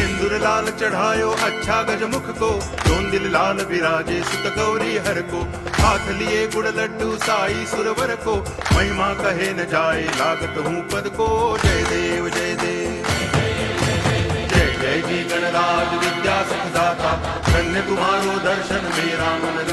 सिंदूर लाल चढ़ायो अच्छा गजमुख को, जोंदिल लाल विराजे सुत गौरी हर को। हाथ लिए गुड़ लड्डू साई सुरवर को, महिमा कहे न जाए लागत हूँ पद को। जय देव जय देव जय जय जी गणराज विद्या सुखदाता, धन्य तुम्हारो दर्शन मेरा मन